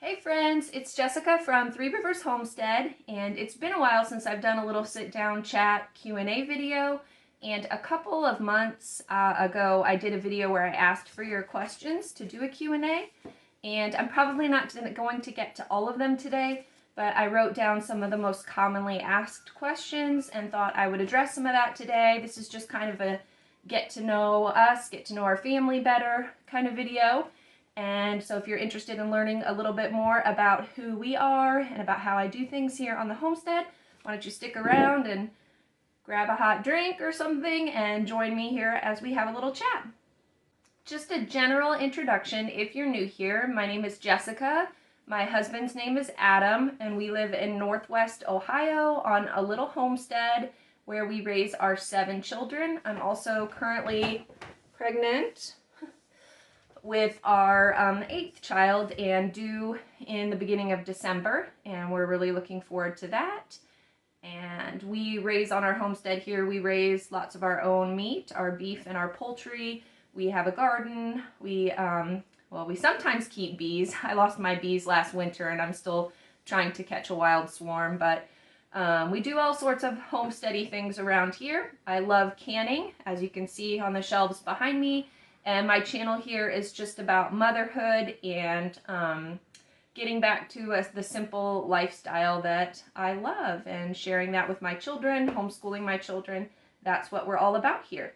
Hey friends, it's Jessica from Three Rivers Homestead, and it's been a while since I've done a little sit-down chat Q&A video, and a couple of months ago I did a video where I asked for your questions to do a Q&A, and I'm probably not going to get to all of them today, but I wrote down some of the most commonly asked questions and thought I would address some of that today. This is just kind of a get to know us, get to know our family better kind of video. And so if you're interested in learning a little bit more about who we are and about how I do things here on the homestead, why don't you stick around and grab a hot drink or something and join me here as we have a little chat. Just a general introduction if you're new here. My name is Jessica. My husband's name is Adam, and we live in Northwest Ohio on a little homestead where we raise our 7 children. I'm also currently pregnant with our 8th child and due in the beginning of December, and we're really looking forward to that. And we raise on our homestead here, we raise lots of our own meat, our beef and our poultry. We have a garden. We sometimes keep bees. I lost my bees last winter and I'm still trying to catch a wild swarm, but we do all sorts of homesteady things around here. I love canning, as you can see on the shelves behind me. And my channel here is just about motherhood and getting back to the simple lifestyle that I love and sharing that with my children, homeschooling my children. That's what we're all about here.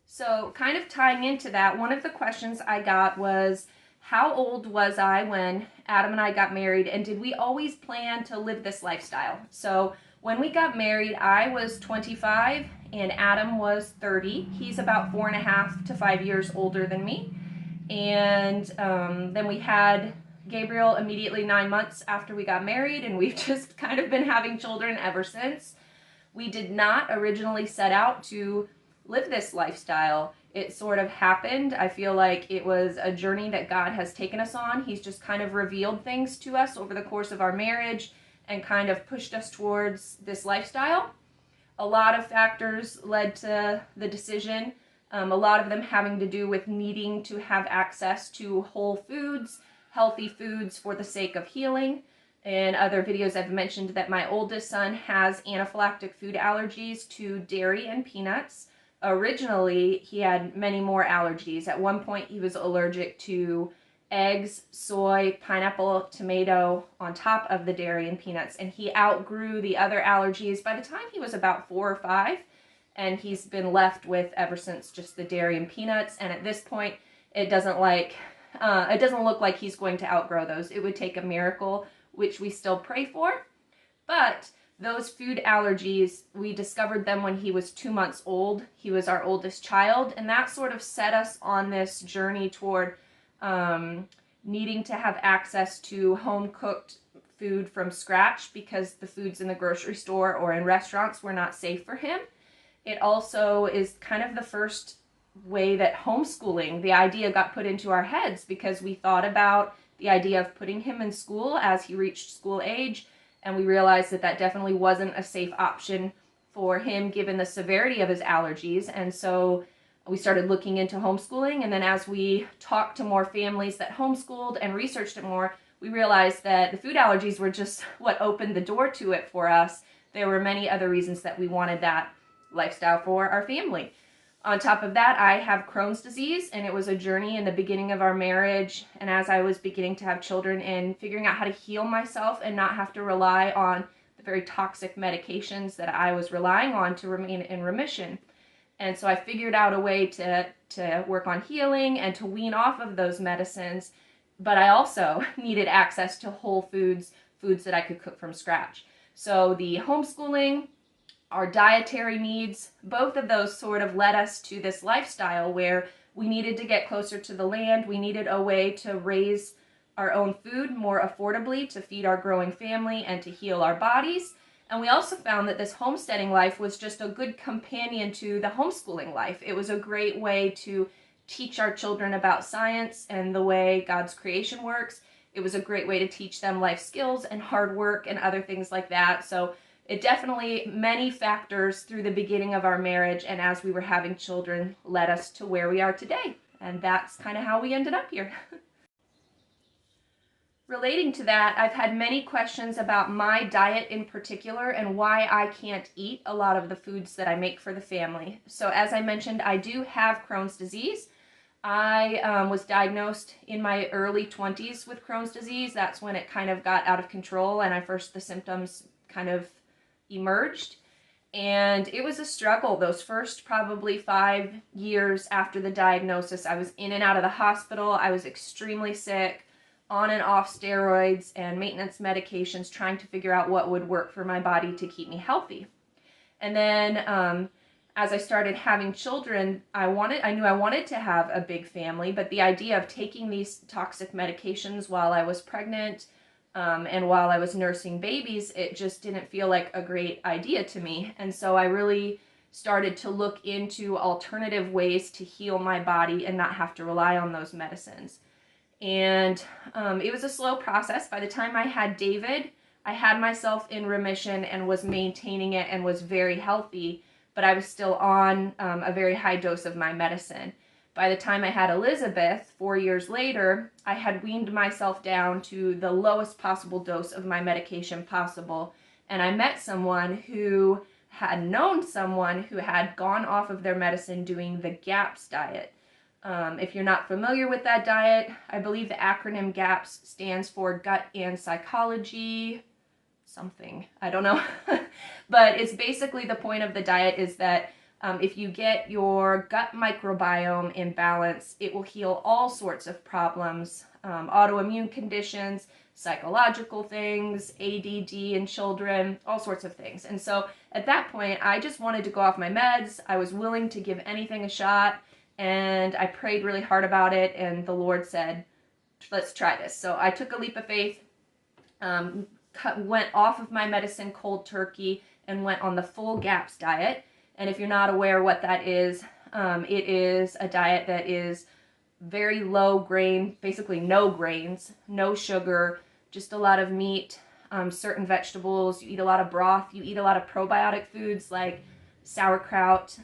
So kind of tying into that, one of the questions I got was, how old was I when Adam and I got married, and did we always plan to live this lifestyle? So when we got married, I was 25 and Adam was 30. He's about 4.5 to 5 years older than me. And then we had Gabriel immediately 9 months after we got married, and we've just kind of been having children ever since. We did not originally set out to live this lifestyle. It sort of happened. I feel like it was a journey that God has taken us on. He's just kind of revealed things to us over the course of our marriage and kind of pushed us towards this lifestyle. A lot of factors led to the decision, a lot of them having to do with needing to have access to whole foods, healthy foods for the sake of healing. In other videos I've mentioned that my oldest son has anaphylactic food allergies to dairy and peanuts. Originally, he had many more allergies. At one point, he was allergic to eggs, soy, pineapple, tomato on top of the dairy and peanuts, and he outgrew the other allergies by the time he was about 4 or 5, and he's been left with ever since just the dairy and peanuts. And at this point, it doesn't look like he's going to outgrow those. It would take a miracle, which we still pray for. But those food allergies, we discovered them when he was 2 months old. He was our oldest child, and that sort of set us on this journey toward needing to have access to home-cooked food from scratch because the foods in the grocery store or in restaurants were not safe for him. It also is kind of the first way that homeschooling, the idea got put into our heads because we thought about the idea of putting him in school as he reached school age, and we realized that that definitely wasn't a safe option for him given the severity of his allergies. And so we started looking into homeschooling, and then as we talked to more families that homeschooled and researched it more, we realized that the food allergies were just what opened the door to it for us. There were many other reasons that we wanted that lifestyle for our family. On top of that, I have Crohn's disease, and it was a journey in the beginning of our marriage, and as I was beginning to have children and figuring out how to heal myself and not have to rely on the very toxic medications that I was relying on to remain in remission. And so I figured out a way to work on healing and to wean off of those medicines, but I also needed access to whole foods, foods that I could cook from scratch. So the homeschooling, our dietary needs, both of those sort of led us to this lifestyle where we needed to get closer to the land. We needed a way to raise our own food more affordably to feed our growing family and to heal our bodies. And we also found that this homesteading life was just a good companion to the homeschooling life. It was a great way to teach our children about science and the way God's creation works. It was a great way to teach them life skills and hard work and other things like that. So it definitely, many factors through the beginning of our marriage and as we were having children led us to where we are today. And that's kind of how we ended up here. relating to that, I've had many questions about my diet in particular and why I can't eat a lot of the foods that I make for the family. So as I mentioned, I do have Crohn's disease. I was diagnosed in my early 20s with Crohn's disease. That's when it kind of got out of control and the symptoms kind of emerged. And it was a struggle. Those first probably 5 years after the diagnosis, I was in and out of the hospital. I was extremely sick, on and off steroids and maintenance medications, trying to figure out what would work for my body to keep me healthy. And then as I started having children, I knew I wanted to have a big family, but the idea of taking these toxic medications while I was pregnant and while I was nursing babies, it just didn't feel like a great idea to me. And so I really started to look into alternative ways to heal my body and not have to rely on those medicines. And it was a slow process. By the time I had David, I had myself in remission and was maintaining it and was very healthy, but I was still on a very high dose of my medicine. By the time I had Elizabeth, 4 years later, I had weaned myself down to the lowest possible dose of my medication possible. And I met someone who had known someone who had gone off of their medicine doing the GAPS diet. If you're not familiar with that diet, I believe the acronym GAPS stands for Gut and Psychology something. I don't know. But it's basically the point of the diet is that if you get your gut microbiome in balance, it will heal all sorts of problems, autoimmune conditions, psychological things, ADD in children, all sorts of things. And so at that point, I just wanted to go off my meds. I was willing to give anything a shot. And I prayed really hard about it, and the Lord said, let's try this. So I took a leap of faith, went off of my medicine cold turkey, and went on the full GAPS diet. And if you're not aware what that is, it is a diet that is very low grain, basically no grains, no sugar, just a lot of meat, certain vegetables. You eat a lot of broth. You eat a lot of probiotic foods like sauerkraut,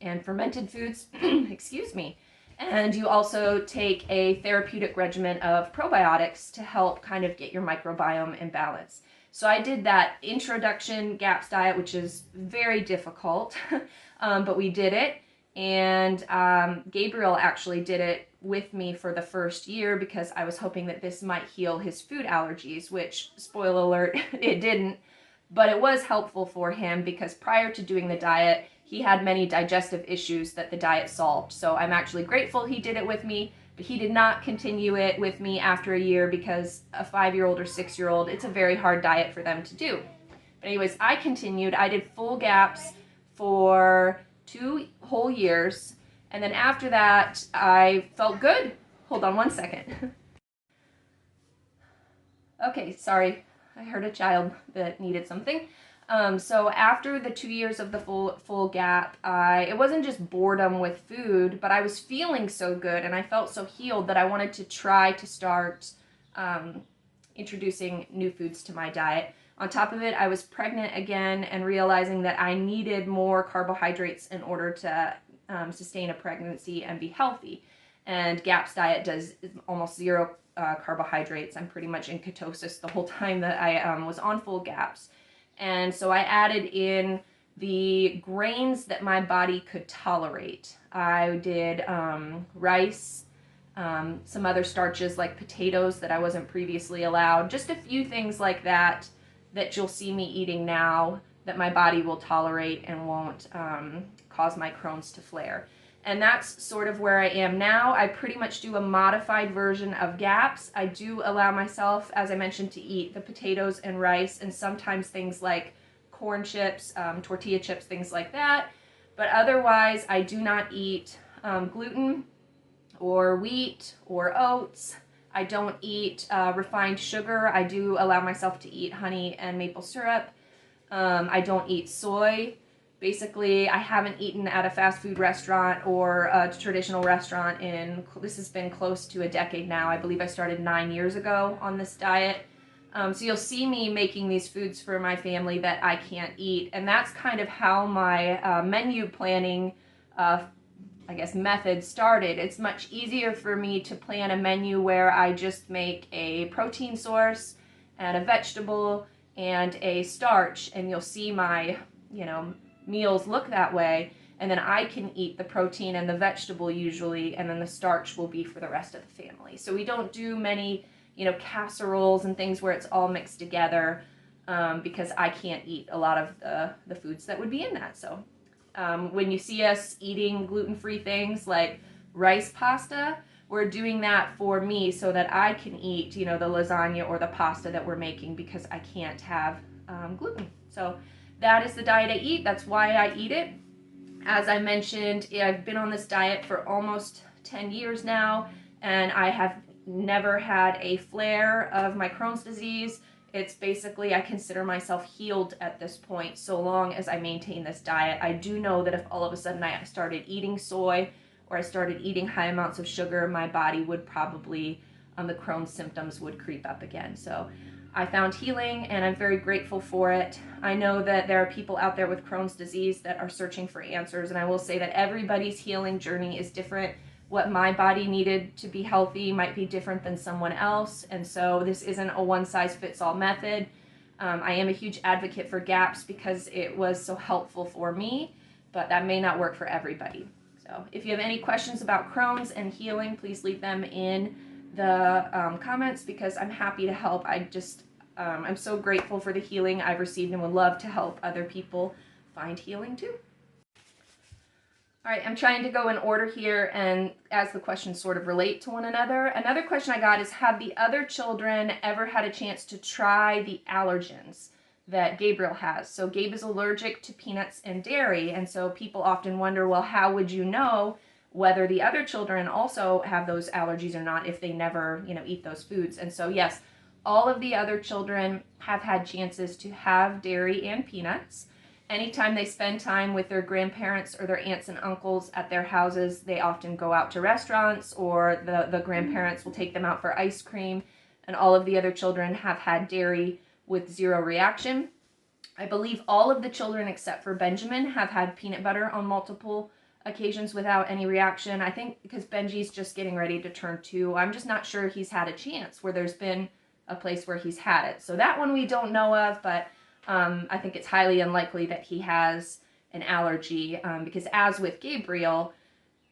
and fermented foods, excuse me. And you also take a therapeutic regimen of probiotics to help kind of get your microbiome in balance. So I did that introduction GAPS diet, which is very difficult, but we did it. And Gabriel actually did it with me for the first year because I was hoping that this might heal his food allergies, which, spoiler alert, it didn't. But it was helpful for him because prior to doing the diet, he had many digestive issues that the diet solved. So I'm actually grateful he did it with me, but he did not continue it with me after a year because a 5-year-old or 6-year-old, it's a very hard diet for them to do. But anyways, I continued. I did full GAPS for 2 whole years. And then after that, I felt good. Hold on one second. Okay, sorry. I heard a child that needed something. So after the 2 years of the full gap, it wasn't just boredom with food, but I was feeling so good and I felt so healed that I wanted to try to start introducing new foods to my diet. On top of it, I was pregnant again and realizing that I needed more carbohydrates in order to sustain a pregnancy and be healthy. And GAPS diet does almost zero carbohydrates. I'm pretty much in ketosis the whole time that I was on full GAPS. And so I added in the grains that my body could tolerate. I did rice, some other starches like potatoes that I wasn't previously allowed, just a few things like that that you'll see me eating now that my body will tolerate and won't cause my Crohn's to flare. And that's sort of where I am now. I pretty much do a modified version of GAPS. I do allow myself, as I mentioned, to eat the potatoes and rice and sometimes things like corn chips, tortilla chips, things like that. But otherwise, I do not eat gluten or wheat or oats. I don't eat refined sugar. I do allow myself to eat honey and maple syrup. I don't eat soy. Basically, I haven't eaten at a fast food restaurant or a traditional restaurant this has been close to a decade now. I believe I started 9 years ago on this diet. So you'll see me making these foods for my family that I can't eat. And that's kind of how my menu planning I guess, method started, it's much easier for me to plan a menu where I just make a protein source and a vegetable and a starch, and you'll see my, meals look that way, and then I can eat the protein and the vegetable usually, and then the starch will be for the rest of the family. So we don't do many, casseroles and things where it's all mixed together, because I can't eat a lot of the foods that would be in that. So when you see us eating gluten-free things like rice pasta, we're doing that for me so that I can eat, the lasagna or the pasta that we're making, because I can't have gluten. So that is the diet I eat. That's why I eat it. As I mentioned, I've been on this diet for almost 10 years now, and I have never had a flare of my Crohn's disease. It's basically, I consider myself healed at this point, so long as I maintain this diet. I do know that if all of a sudden I started eating soy or I started eating high amounts of sugar, my body would probably, the Crohn's symptoms would creep up again. So I found healing, and I'm very grateful for it. I know that there are people out there with Crohn's disease that are searching for answers, and I will say that everybody's healing journey is different. What my body needed to be healthy might be different than someone else, and so this isn't a one-size-fits-all method. I am a huge advocate for GAPS because it was so helpful for me, but that may not work for everybody. So if you have any questions about Crohn's and healing, please leave them in the comments, because I'm happy to help. I'm so grateful for the healing I've received and would love to help other people find healing too. All right, I'm trying to go in order here, and as the questions sort of relate to one another. Another question I got is, have the other children ever had a chance to try the allergens that Gabriel has? So Gabe is allergic to peanuts and dairy, and so people often wonder, well, how would you know whether the other children also have those allergies or not if they never, eat those foods? And so yes, all of the other children have had chances to have dairy and peanuts. Anytime they spend time with their grandparents or their aunts and uncles at their houses, they often go out to restaurants, or the grandparents will take them out for ice cream, and all of the other children have had dairy with zero reaction. I believe all of the children except for Benjamin have had peanut butter on multiple occasions without any reaction. I think because Benji's just getting ready to turn 2, I'm just not sure he's had a chance where there's been a place where he's had it. So that one we don't know of, but I think it's highly unlikely that he has an allergy, because as with Gabriel,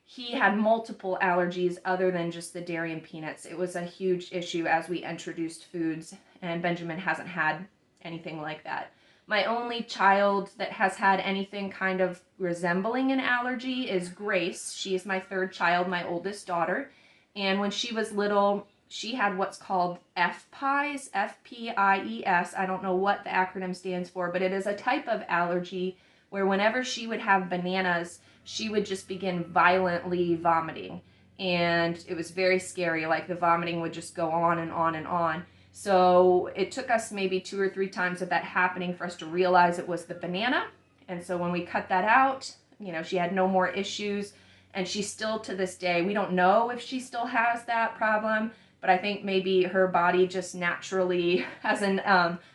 he had multiple allergies other than just the dairy and peanuts. It was a huge issue as we introduced foods, and Benjamin hasn't had anything like that. My only child that has had anything kind of resembling an allergy is Grace. She is my 3rd child, my oldest daughter, and when she was little, she had what's called FPIES, F-P-I-E-S. I don't know what the acronym stands for, but it is a type of allergy where whenever she would have bananas, she would just begin violently vomiting. And it was very scary, like the vomiting would just go on and on and on. So it took us maybe 2 or 3 times of that happening for us to realize it was the banana. And so when we cut that out, she had no more issues. And she still, to this day, we don't know if she still has that problem, but I think maybe her body just naturally has an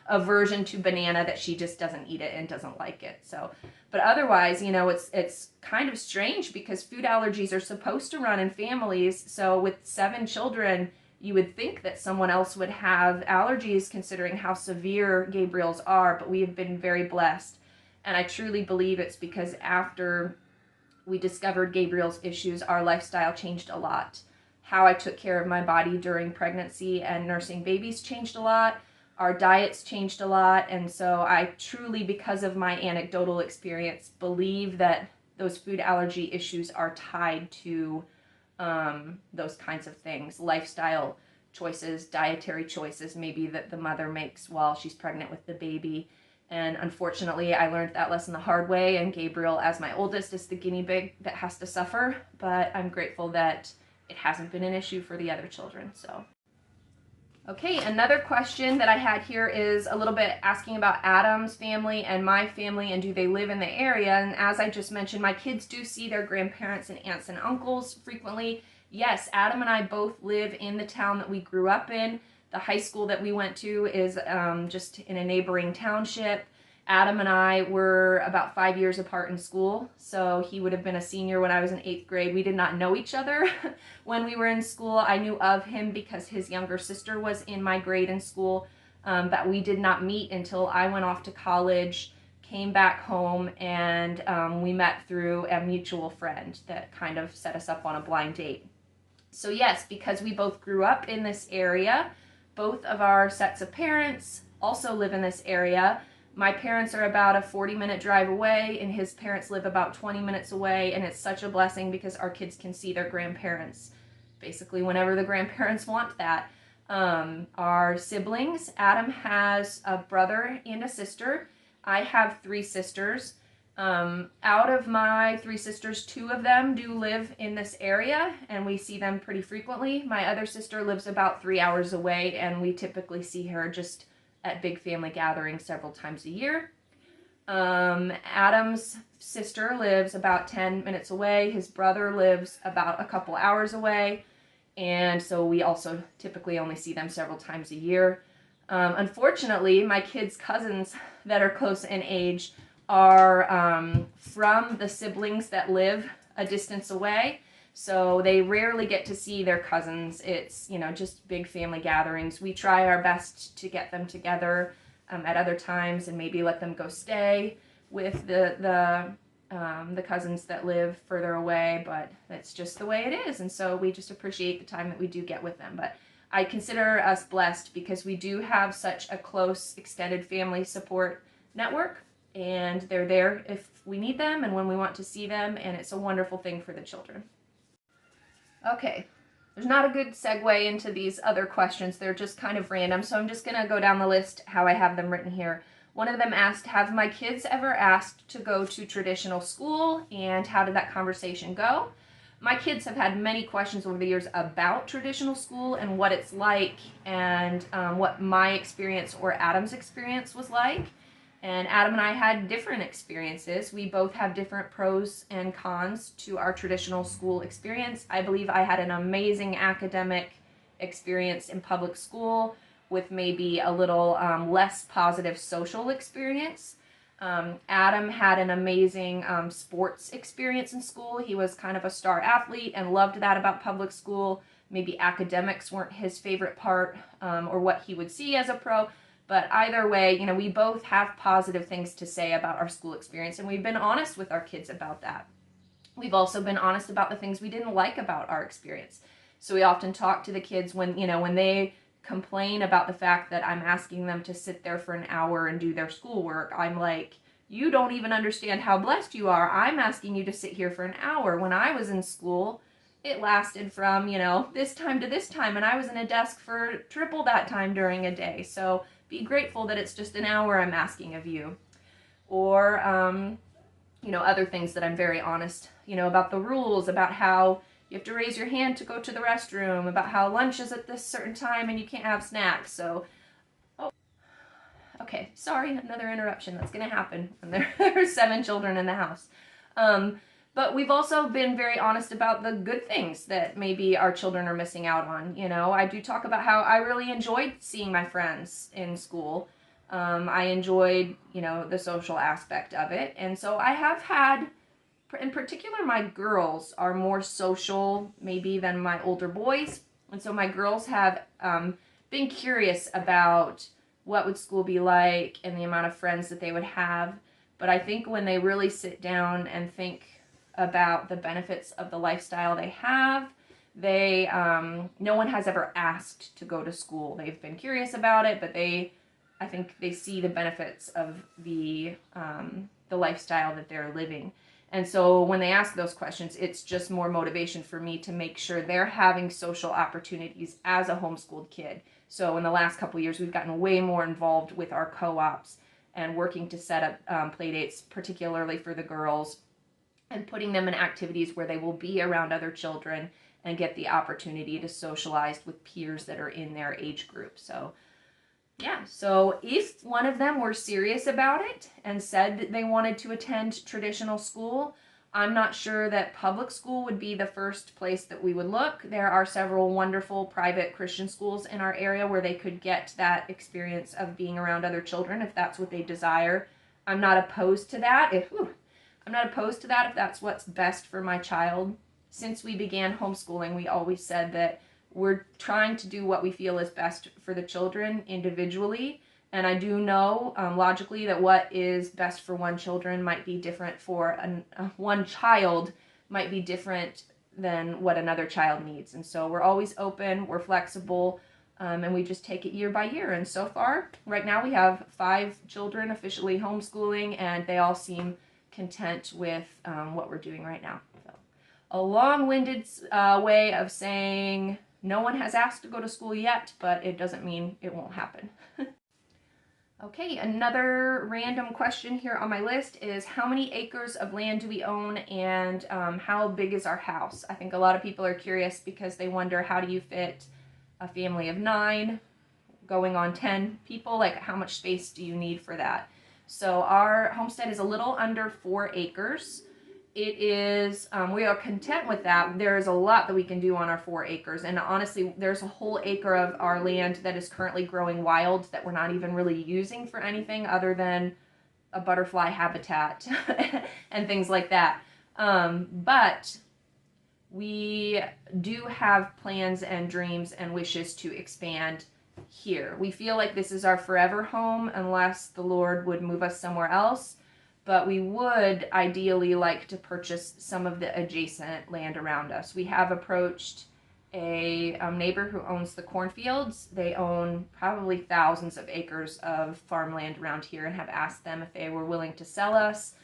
aversion to banana, that she just doesn't eat it and doesn't like it. So, but otherwise, it's kind of strange because food allergies are supposed to run in families. So with 7 children, you would think that someone else would have allergies considering how severe Gabriel's are, but we have been very blessed. And I truly believe it's because after we discovered Gabriel's issues, our lifestyle changed a lot. How I took care of my body during pregnancy and nursing babies changed a lot. Our diets changed a lot. And so I truly, because of my anecdotal experience, believe that those food allergy issues are tied to those kinds of things. Lifestyle choices, dietary choices, maybe that the mother makes while she's pregnant with the baby. And unfortunately, I learned that lesson the hard way, and Gabriel, as my oldest, is the guinea pig that has to suffer. But I'm grateful that it hasn't been an issue for the other children. So, okay, another question that I had here is a little bit asking about Adam's family and my family, and do they live in the area? And as I just mentioned, my kids do see their grandparents and aunts and uncles frequently. Yes, Adam and I both live in the town that we grew up in. The high school that we went to is just in a neighboring township, Adam and I were about 5 years apart in school, so he would have been a senior when I was in 8th grade. We did not know each other when we were in school. I knew of him because his younger sister was in my grade in school, but we did not meet until I went off to college, came back home, and we met through a mutual friend that kind of set us up on a blind date. So yes, because we both grew up in this area, both of our sets of parents also live in this area. My parents are about a 40-minute drive away, and his parents live about 20 minutes away, and it's such a blessing because our kids can see their grandparents basically whenever the grandparents want that. Our siblings, Adam has a brother and a sister. I have 3 sisters. Out of my 3 sisters, 2 of them do live in this area, and we see them pretty frequently. My other sister lives about 3 hours away, and we typically see her just at big family gatherings several times a year. Adam's sister lives about 10 minutes away. His brother lives about a couple hours away, and so we also typically only see them several times a year. Unfortunately, my kids' cousins that are close in age are from the siblings that live a distance away, so they rarely get to see their cousins. It's, just big family gatherings. We try our best to get them together at other times and maybe let them go stay with the cousins that live further away, but that's just the way it is, and so we just appreciate the time that we do get with them. But I consider us blessed because we do have such a close extended family support network, and they're there if we need them and when we want to see them, and it's a wonderful thing for the children. Okay, there's not a good segue into these other questions. They're just kind of random, so I'm just going to go down the list how I have them written here. One of them asked, have my kids ever asked to go to traditional school, and how did that conversation go? My kids have had many questions over the years about traditional school and what it's like, and what my experience or Adam's experience was like. And Adam and I had different experiences. We both have different pros and cons to our traditional school experience. I believe I had an amazing academic experience in public school with maybe a little less positive social experience. Adam had an amazing sports experience in school. He was kind of a star athlete and loved that about public school. Maybe academics weren't his favorite part or what he would see as a pro. But either way, we both have positive things to say about our school experience, and we've been honest with our kids about that. We've also been honest about the things we didn't like about our experience. So we often talk to the kids when they complain about the fact that I'm asking them to sit there for an hour and do their schoolwork. I'm like, you don't even understand how blessed you are. I'm asking you to sit here for an hour. When I was in school, it lasted from, this time to this time, and I was in a desk for triple that time during a day. So be grateful that it's just an hour I'm asking of you. Or, other things that I'm very honest, about the rules, about how you have to raise your hand to go to the restroom, about how lunch is at this certain time and you can't have snacks. So, okay, sorry, another interruption. That's going to happen when there are 7 children in the house. But we've also been very honest about the good things that maybe our children are missing out on. I do talk about how I really enjoyed seeing my friends in school. I enjoyed, the social aspect of it. And so I have had, in particular, my girls are more social maybe than my older boys. And so my girls have been curious about what would school be like and the amount of friends that they would have. But I think when they really sit down and think about the benefits of the lifestyle they have, no one has ever asked to go to school. They've been curious about it, but I think they see the benefits of the lifestyle that they're living. And so when they ask those questions, it's just more motivation for me to make sure they're having social opportunities as a homeschooled kid. So in the last couple of years, we've gotten way more involved with our co-ops and working to set up play dates, particularly for the girls, and putting them in activities where they will be around other children and get the opportunity to socialize with peers that are in their age group. So yeah, so if one of them were serious about it and said that they wanted to attend traditional school, I'm not sure that public school would be the first place that we would look. There are several wonderful private Christian schools in our area where they could get that experience of being around other children if that's what they desire. I'm not opposed to that. I'm not opposed to that if that's what's best for my child. Since we began homeschooling, we always said that we're trying to do what we feel is best for the children individually. And I do know logically that what is best for one children might be different for one child might be different than what another child needs. And so we're always open, we're flexible, and we just take it year by year. And so far, right now we have 5 children officially homeschooling, and they all seem content with what we're doing right now. So, a long-winded way of saying no one has asked to go to school yet, but it doesn't mean it won't happen. Okay, another random question here on my list is how many acres of land do we own, and how big is our house? I think a lot of people are curious because they wonder, how do you fit a family of 9 going on 10 people? Like, how much space do you need for that? So our homestead is a little under 4 acres. It is, we are content with that. There is a lot that we can do on our 4 acres. And honestly, there's a whole acre of our land that is currently growing wild that we're not even really using for anything other than a butterfly habitat and things like that. But we do have plans and dreams and wishes to expand here. We feel like this is our forever home unless the Lord would move us somewhere else. But we would ideally like to purchase some of the adjacent land around us. We have approached a neighbor who owns the cornfields. They own probably thousands of acres of farmland around here, and have asked them if they were willing to sell us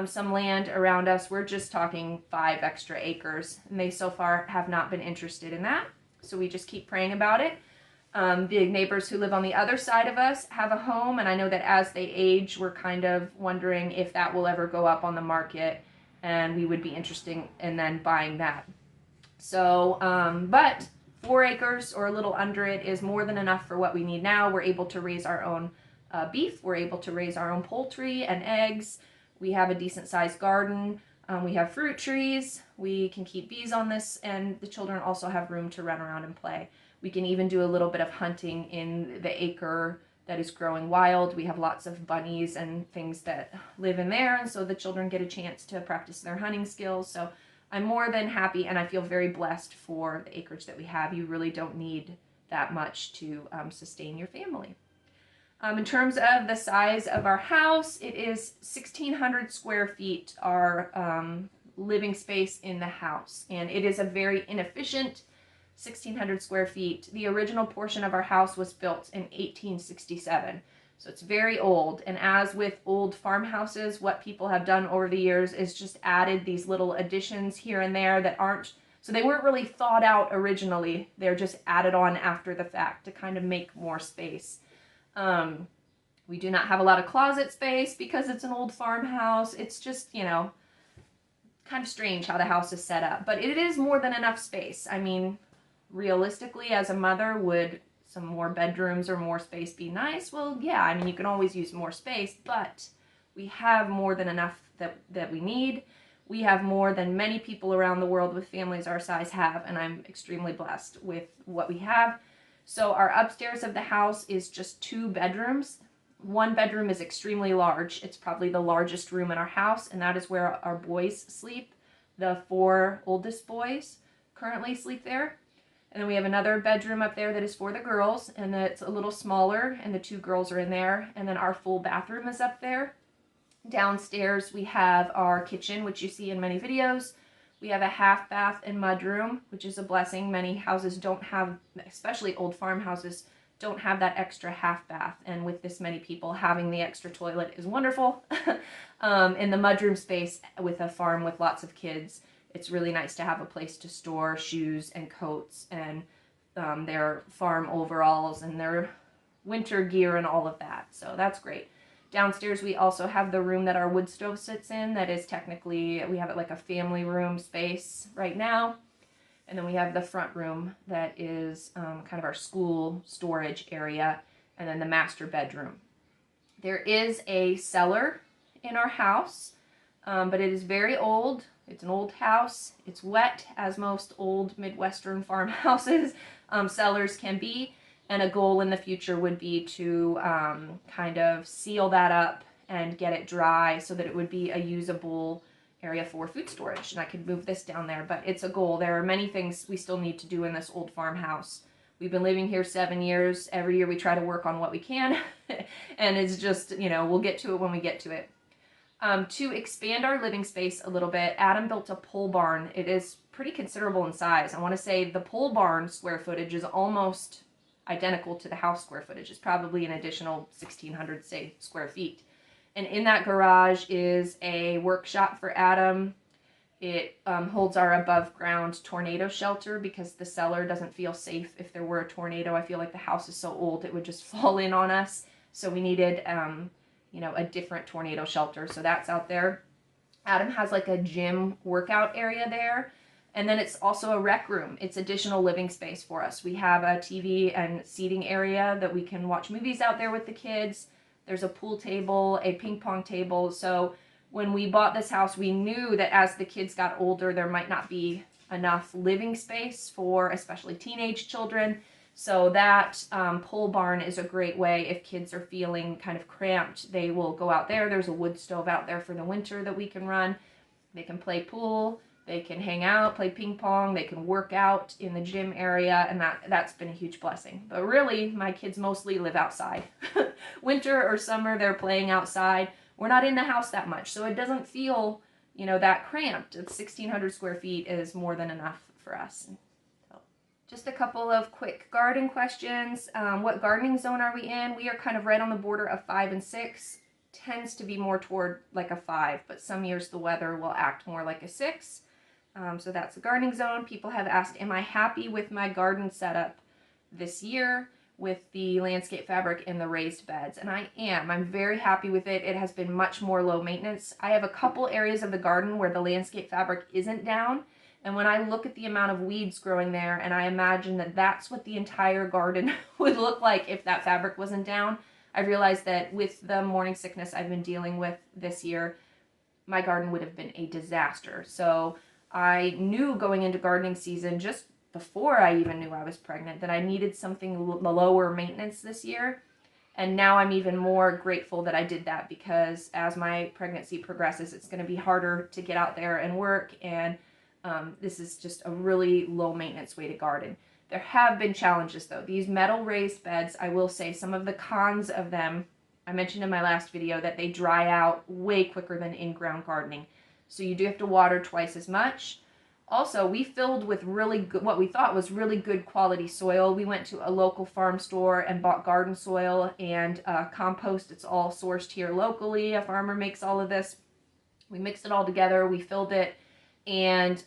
some land around us. We're just talking 5 extra acres, and they so far have not been interested in that. So we just keep praying about it. The neighbors who live on the other side of us have a home, and I know that as they age, we're kind of wondering if that will ever go up on the market, and we would be interested in then buying that. So, but 4 acres or a little under it is more than enough for what we need now. We're able to raise our own beef. We're able to raise our own poultry and eggs. We have a decent sized garden. We have fruit trees. We can keep bees on this, and the children also have room to run around and play. We can even do a little bit of hunting in the acre that is growing wild. We have lots of bunnies and things that live in there, and so the children get a chance to practice their hunting skills. So I'm more than happy, and I feel very blessed for the acreage that we have. You really don't need that much to sustain your family. In terms of the size of our house, it is 1,600 square feet, our living space in the house, and it is a very inefficient 1,600 square feet. The original portion of our house was built in 1867, so it's very old. And as with old farmhouses, what people have done over the years is just added these little additions here and there that aren't, so they weren't really thought out originally. They're just added on after the fact to kind of make more space. We do not have a lot of closet space because it's an old farmhouse. It's just, you know, kind of strange how the house is set up, but it is more than enough space. I mean, realistically, as a mother, would some more bedrooms or more space be nice? Well, yeah, I mean, you can always use more space, but we have more than enough that we need. We have more than many people around the world with families our size have, and I'm extremely blessed with what we have. So our upstairs of the house is just 2 bedrooms. One bedroom is extremely large. It's probably the largest room in our house, and that is where our boys sleep. The 4 oldest boys currently sleep there. And then we have another bedroom up there that is for the girls, and it's a little smaller, and the 2 girls are in there. And then our full bathroom is up there. Downstairs we have our kitchen, which you see in many videos. We have a half bath and mudroom, which is a blessing. Many houses don't have, especially old farmhouses, don't have that extra half bath. And with this many people, having the extra toilet is wonderful. In the mudroom space with a farm with lots of kids, it's really nice to have a place to store shoes and coats and their farm overalls and their winter gear and all of that. So that's great. Downstairs we also have the room that our wood stove sits in. That is technically, we have it like a family room space right now. And then we have the front room that is kind of our school storage area, and then the master bedroom. There is a cellar in our house, but it is very old. It's an old house. It's wet, as most old Midwestern farmhouses cellars can be. And a goal in the future would be to kind of seal that up and get it dry so that it would be a usable area for food storage, and I could move this down there. But it's a goal. There are many things we still need to do in this old farmhouse. We've been living here 7 years. Every year we try to work on what we can, and it's just, you know, we'll get to it when we get to it. To expand our living space a little bit, Adam built a pole barn. It is pretty considerable in size. I want to say the pole barn square footage is almost identical to the house square footage. It's probably an additional 1,600, say, square feet. And in that garage is a workshop for Adam. It holds our above ground tornado shelter because the cellar doesn't feel safe if there were a tornado. I feel like the house is so old it would just fall in on us. So we needed, you know, a different tornado shelter. So that's out there. Adam has like a gym workout area there. And then it's also a rec room. It's additional living space for us. We have a TV and seating area that we can watch movies out there with the kids. There's a pool table, a ping pong table. So when we bought this house, we knew that as the kids got older, there might not be enough living space for especially teenage children. So that pole barn is a great way if kids are feeling kind of cramped. They will go out there. There's a wood stove out there for the winter that we can run. They can play pool. They can hang out, play ping pong. They can work out in the gym area, and that's been a huge blessing. But really, my kids mostly live outside. Winter or summer, they're playing outside. We're not in the house that much, so it doesn't feel, you know, that cramped. It's 1,600 square feet is more than enough for us. So, just a couple of quick garden questions. What gardening zone are we in? We are kind of right on the border of 5 and 6. Tends to be more toward like a 5, but some years the weather will act more like a 6. So that's the gardening zone. People have asked, am I happy with my garden setup this year with the landscape fabric and the raised beds? And I am. I'm very happy with it. It has been much more low maintenance. I have a couple areas of the garden where the landscape fabric isn't down. And when I look at the amount of weeds growing there, and I imagine that that's what the entire garden would look like if that fabric wasn't down, I realized that with the morning sickness I've been dealing with this year, my garden would have been a disaster. So I knew going into gardening season, just before I even knew I was pregnant, that I needed something lower maintenance this year. And now I'm even more grateful that I did that, because as my pregnancy progresses, it's going to be harder to get out there and work. And this is just a really low maintenance way to garden. There have been challenges though. These metal raised beds, I will say some of the cons of them, I mentioned in my last video that they dry out way quicker than in-ground gardening. So you do have to water twice as much. Also, we filled with really good, what we thought was really good quality soil. We went to a local farm store and bought garden soil and compost. It's all sourced here locally. A farmer makes all of this. We mixed it all together. We filled it, and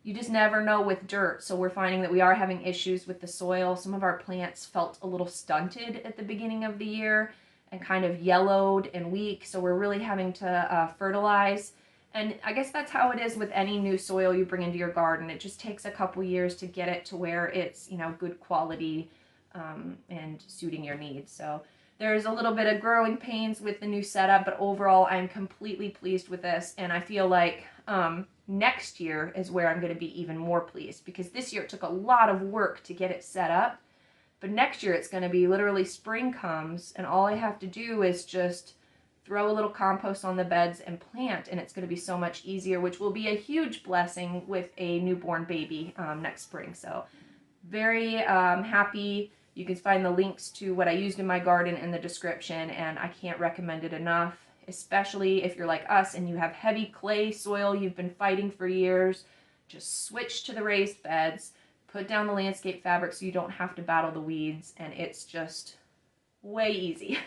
you just never know with dirt. So we're finding that we are having issues with the soil. Some of our plants felt a little stunted at the beginning of the year and kind of yellowed and weak. So we're really having to fertilize. And I guess that's how it is with any new soil you bring into your garden. It just takes a couple years to get it to where it's, you know, good quality and suiting your needs. So there's a little bit of growing pains with the new setup, but overall I'm completely pleased with this. And I feel like next year is where I'm going to be even more pleased, because this year it took a lot of work to get it set up. But next year it's going to be literally spring comes and all I have to do is just throw a little compost on the beds and plant, and it's going to be so much easier, which will be a huge blessing with a newborn baby next spring. So very happy. You can find the links to what I used in my garden in the description, and I can't recommend it enough, especially if you're like us and you have heavy clay soil you've been fighting for years. Just switch to the raised beds, put down the landscape fabric so you don't have to battle the weeds, and it's just way easy.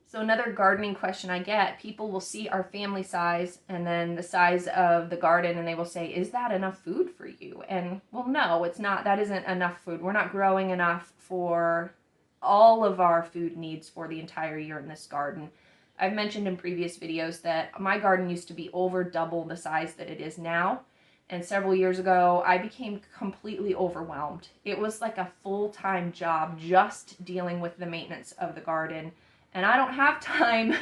So another gardening question I get, people will see our family size and then the size of the garden and they will say, is that enough food for you? And well, no, it's not. That isn't enough food. We're not growing enough for all of our food needs for the entire year in this garden. I've mentioned in previous videos that my garden used to be over double the size that it is now. And several years ago, I became completely overwhelmed. It was like a full-time job just dealing with the maintenance of the garden. And I don't have time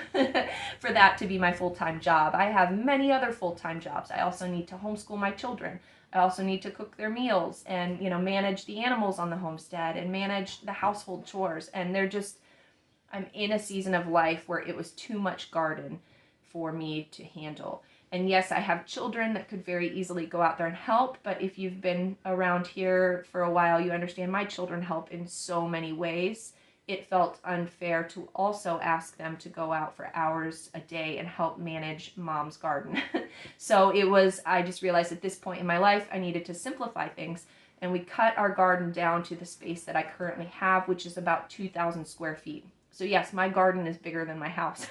for that to be my full-time job. I have many other full-time jobs. I also need to homeschool my children. I also need to cook their meals and, you know, manage the animals on the homestead and manage the household chores. And they're just, I'm in a season of life where it was too much garden for me to handle. And yes, I have children that could very easily go out there and help, but if you've been around here for a while, you understand my children help in so many ways. It felt unfair to also ask them to go out for hours a day and help manage mom's garden. So I just realized at this point in my life, I needed to simplify things. And we cut our garden down to the space that I currently have, which is about 2,000 square feet. So yes, my garden is bigger than my house.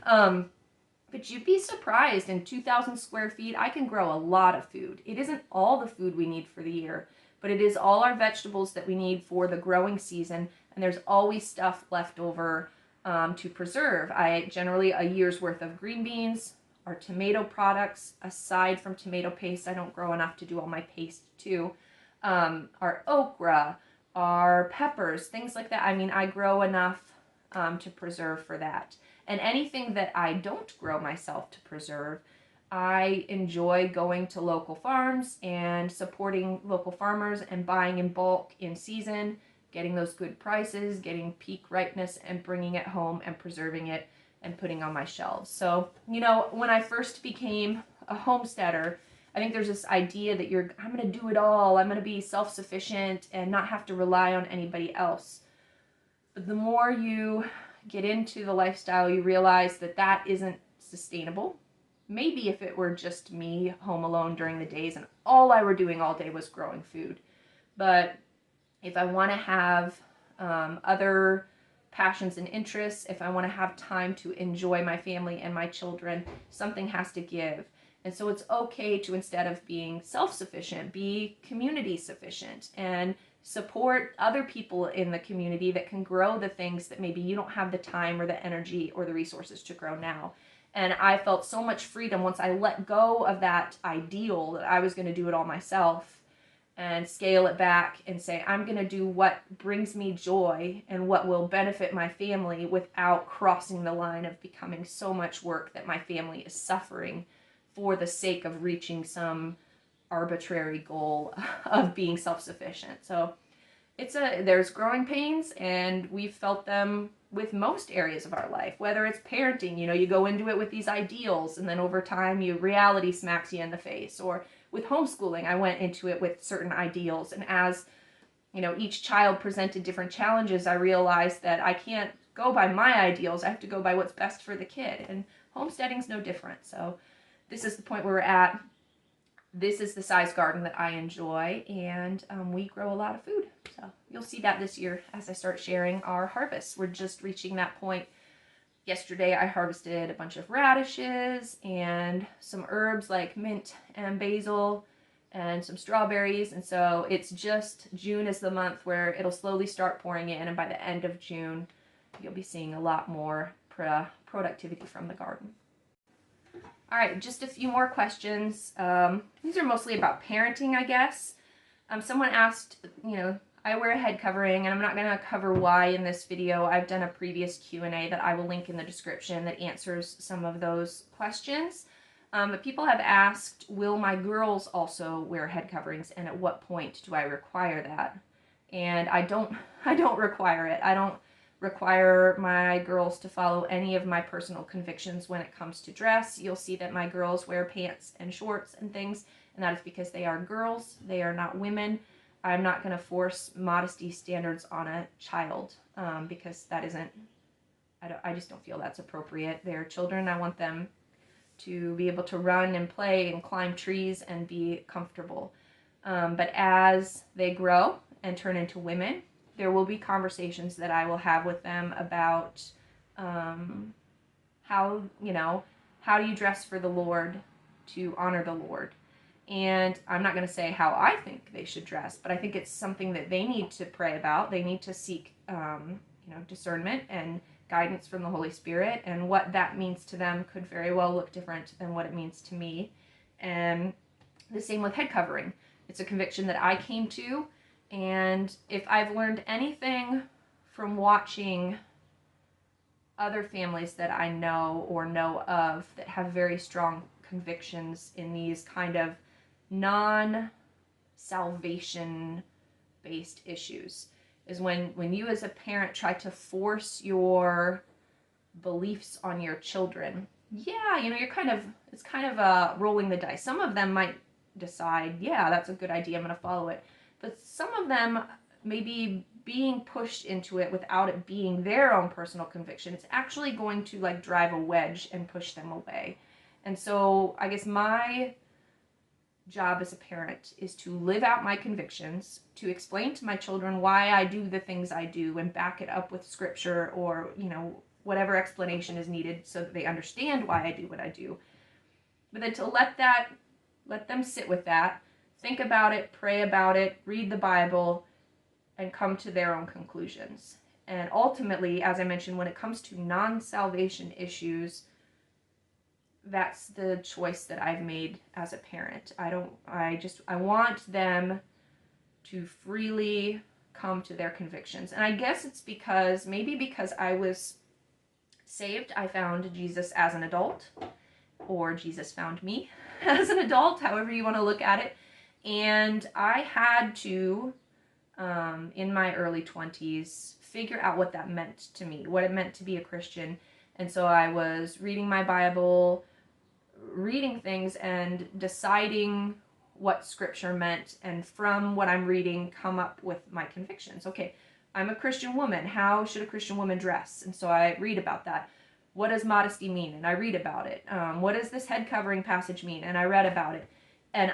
But you'd be surprised, in 2,000 square feet, I can grow a lot of food. It isn't all the food we need for the year, but it is all our vegetables that we need for the growing season, and there's always stuff left over to preserve. I generally, a year's worth of green beans, our tomato products, aside from tomato paste, I don't grow enough to do all my paste too, our okra, our peppers, things like that. I mean, I grow enough to preserve for that. And anything that I don't grow myself to preserve, I enjoy going to local farms and supporting local farmers and buying in bulk in season, getting those good prices, getting peak ripeness, and bringing it home and preserving it and putting on my shelves. So, you know, when I first became a homesteader, I think there's this idea that I'm going to do it all. I'm going to be self-sufficient and not have to rely on anybody else. But the more you get into the lifestyle, you realize that that isn't sustainable. Maybe if it were just me home alone during the days and all I were doing all day was growing food. But if I want to have other passions and interests, if I want to have time to enjoy my family and my children, something has to give. And so it's okay to, instead of being self-sufficient, be community sufficient and support other people in the community that can grow the things that maybe you don't have the time or the energy or the resources to grow now. And I felt so much freedom once I let go of that ideal that I was going to do it all myself and scale it back and say, I'm going to do what brings me joy and what will benefit my family without crossing the line of becoming so much work that my family is suffering for the sake of reaching some arbitrary goal of being self-sufficient. So there's growing pains, and we've felt them with most areas of our life, whether it's parenting, you know, you go into it with these ideals and then over time reality smacks you in the face, or with homeschooling, I went into it with certain ideals, and as you know, each child presented different challenges, I realized that I can't go by my ideals, I have to go by what's best for the kid, and homesteading's no different. So this is the point where we're at. This is the size garden that I enjoy, and we grow a lot of food. So you'll see that this year as I start sharing our harvests. We're just reaching that point. Yesterday I harvested a bunch of radishes and some herbs like mint and basil and some strawberries. And so it's just June is the month where it'll slowly start pouring in, and by the end of June you'll be seeing a lot more productivity from the garden. All right, just a few more questions. These are mostly about parenting, I guess. Someone asked, you know, I wear a head covering, and I'm not going to cover why in this video. I've done a previous Q&A that I will link in the description that answers some of those questions. But people have asked, will my girls also wear head coverings, and at what point do I require that? And I don't require it. I don't require my girls to follow any of my personal convictions when it comes to dress. You'll see that my girls wear pants and shorts and things, and that is because they are girls. They are not women. I'm not going to force modesty standards on a child because that isn't, I just don't feel that's appropriate. They're children. I want them to be able to run and play and climb trees and be comfortable. But as they grow and turn into women, there will be conversations that I will have with them about how do you dress for the Lord to honor the Lord. And I'm not going to say how I think they should dress, but I think it's something that they need to pray about. They need to seek discernment and guidance from the Holy Spirit, and what that means to them could very well look different than what it means to me. And the same with head covering. It's a conviction that I came to. And if I've learned anything from watching other families that I know or know of that have very strong convictions in these kind of non-salvation based issues, is when you as a parent try to force your beliefs on your children. Yeah, it's kind of rolling the dice. Some of them might decide, yeah, that's a good idea, I'm going to follow it. But some of them may be being pushed into it without it being their own personal conviction. It's actually going to like drive a wedge and push them away. And so I guess my job as a parent is to live out my convictions, to explain to my children why I do the things I do and back it up with scripture or, whatever explanation is needed so that they understand why I do what I do. But then to let them sit with that, think about it, pray about it, read the Bible, and come to their own conclusions. And ultimately, as I mentioned, when it comes to non-salvation issues, that's the choice that I've made as a parent. I want them to freely come to their convictions. And I guess it's because I was saved, I found Jesus as an adult, or Jesus found me as an adult, however you want to look at it. And I had to, in my early 20s, figure out what that meant to me, what it meant to be a Christian. And so I was reading my Bible, reading things, and deciding what scripture meant, and from what I'm reading, come up with my convictions. Okay, I'm a Christian woman. How should a Christian woman dress? And so I read about that. What does modesty mean? And I read about it. What does this head covering passage mean? And I read about it. And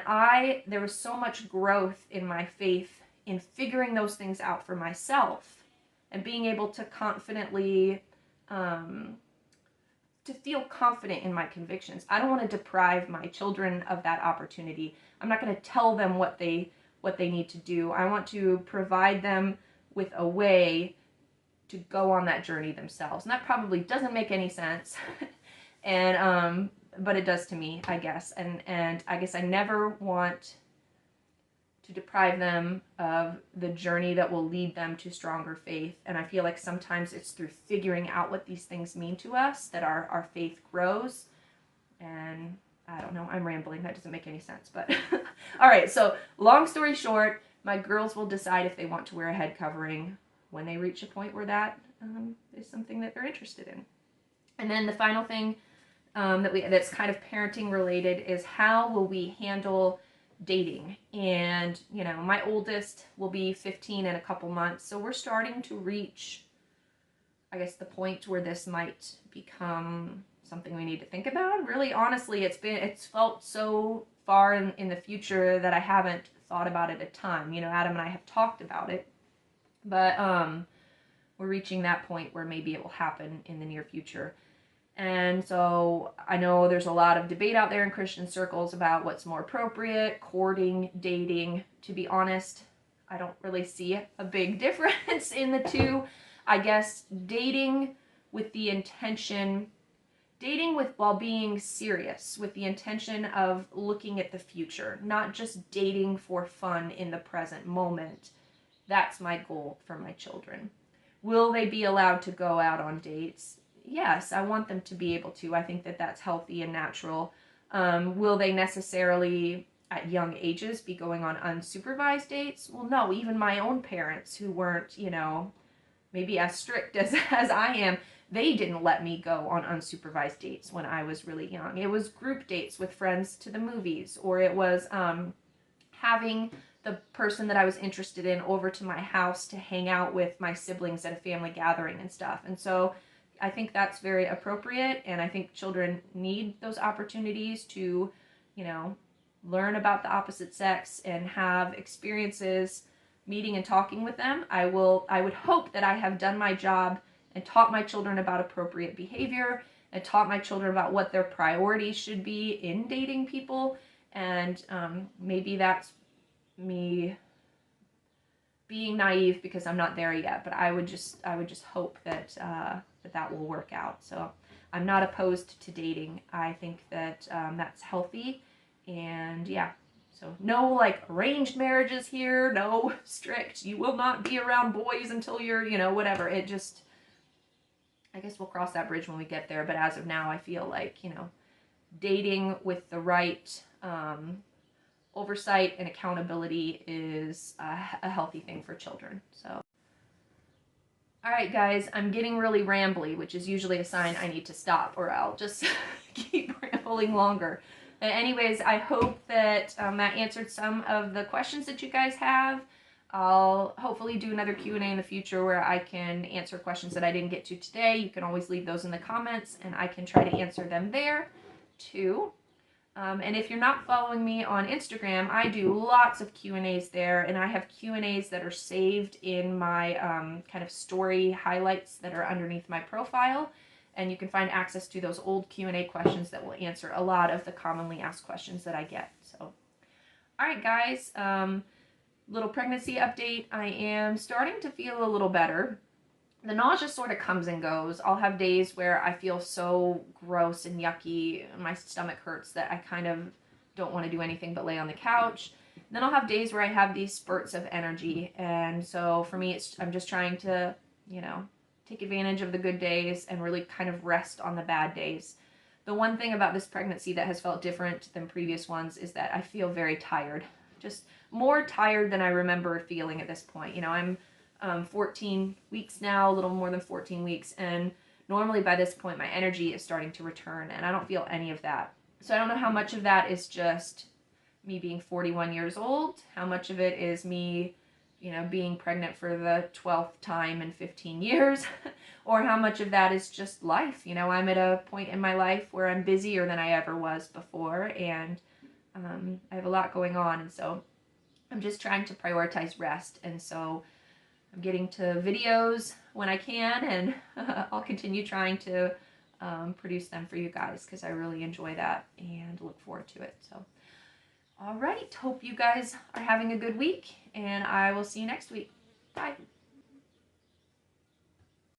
there was so much growth in my faith in figuring those things out for myself and being able to confidently, to feel confident in my convictions. I don't want to deprive my children of that opportunity. I'm not going to tell them what they need to do. I want to provide them with a way to go on that journey themselves. And that probably doesn't make any sense. And but it does to me, I guess. And I guess I never want to deprive them of the journey that will lead them to stronger faith. And I feel like sometimes it's through figuring out what these things mean to us that our faith grows. And I don't know, I'm rambling, that doesn't make any sense, but all right, so long story short, my girls will decide if they want to wear a head covering when they reach a point where that is something that they're interested in. And then the final thing that's kind of parenting related is how will we handle dating. And my oldest will be 15 in a couple months, so we're starting to reach, I guess, the point where this might become something we need to think about. Really, honestly, it's felt so far in the future that I haven't thought about it a ton. Adam and I have talked about it, but we're reaching that point where maybe it will happen in the near future. And so I know there's a lot of debate out there in Christian circles about what's more appropriate, courting, dating. To be honest, I don't really see a big difference in the two. I guess dating while being serious, with the intention of looking at the future, not just dating for fun in the present moment. That's my goal for my children. Will they be allowed to go out on dates? Yes, I want them to be able to. I think that that's healthy and natural. Will they necessarily, at young ages, be going on unsupervised dates? Well, no, even my own parents who weren't, maybe as strict as I am, they didn't let me go on unsupervised dates when I was really young. It was group dates with friends to the movies, or it was having the person that I was interested in over to my house to hang out with my siblings at a family gathering and stuff. And so I think that's very appropriate, and I think children need those opportunities to, learn about the opposite sex and have experiences meeting and talking with them. I would hope that I have done my job and taught my children about appropriate behavior and taught my children about what their priorities should be in dating people. And maybe that's me being naive because I'm not there yet, but I would just hope that that will work out. So I'm not opposed to dating. I think that that's healthy, and yeah. So no arranged marriages here, no strict, you will not be around boys until you're, whatever. It just, I guess we'll cross that bridge when we get there. But as of now, I feel like, dating with the right oversight and accountability is a healthy thing for children. So All right, guys, I'm getting really rambly, which is usually a sign I need to stop, or I'll just keep rambling longer. But anyways, I hope that that answered some of the questions that you guys have. I'll hopefully do another Q&A in the future where I can answer questions that I didn't get to today. You can always leave those in the comments, and I can try to answer them there, too. And if you're not following me on Instagram, I do lots of Q&As there, and I have Q&As that are saved in my kind of story highlights that are underneath my profile, and you can find access to those old Q&A questions that will answer a lot of the commonly asked questions that I get. So, all right, guys, little pregnancy update. I am starting to feel a little better. The nausea sort of comes and goes. I'll have days where I feel so gross and yucky, and my stomach hurts that I kind of don't want to do anything but lay on the couch. Then I'll have days where I have these spurts of energy, and so for me, I'm just trying to, take advantage of the good days and really kind of rest on the bad days. The one thing about this pregnancy that has felt different than previous ones is that I feel very tired, just more tired than I remember feeling at this point. I'm 14 weeks now, a little more than 14 weeks, and normally by this point my energy is starting to return, and I don't feel any of that. So I don't know how much of that is just me being 41 years old, how much of it is me, being pregnant for the 12th time in 15 years, or how much of that is just life. I'm at a point in my life where I'm busier than I ever was before, and I have a lot going on, and so I'm just trying to prioritize rest, and so I'm getting to videos when I can, and I'll continue trying to produce them for you guys because I really enjoy that and look forward to it. So, all right, hope you guys are having a good week, and I will see you next week. Bye.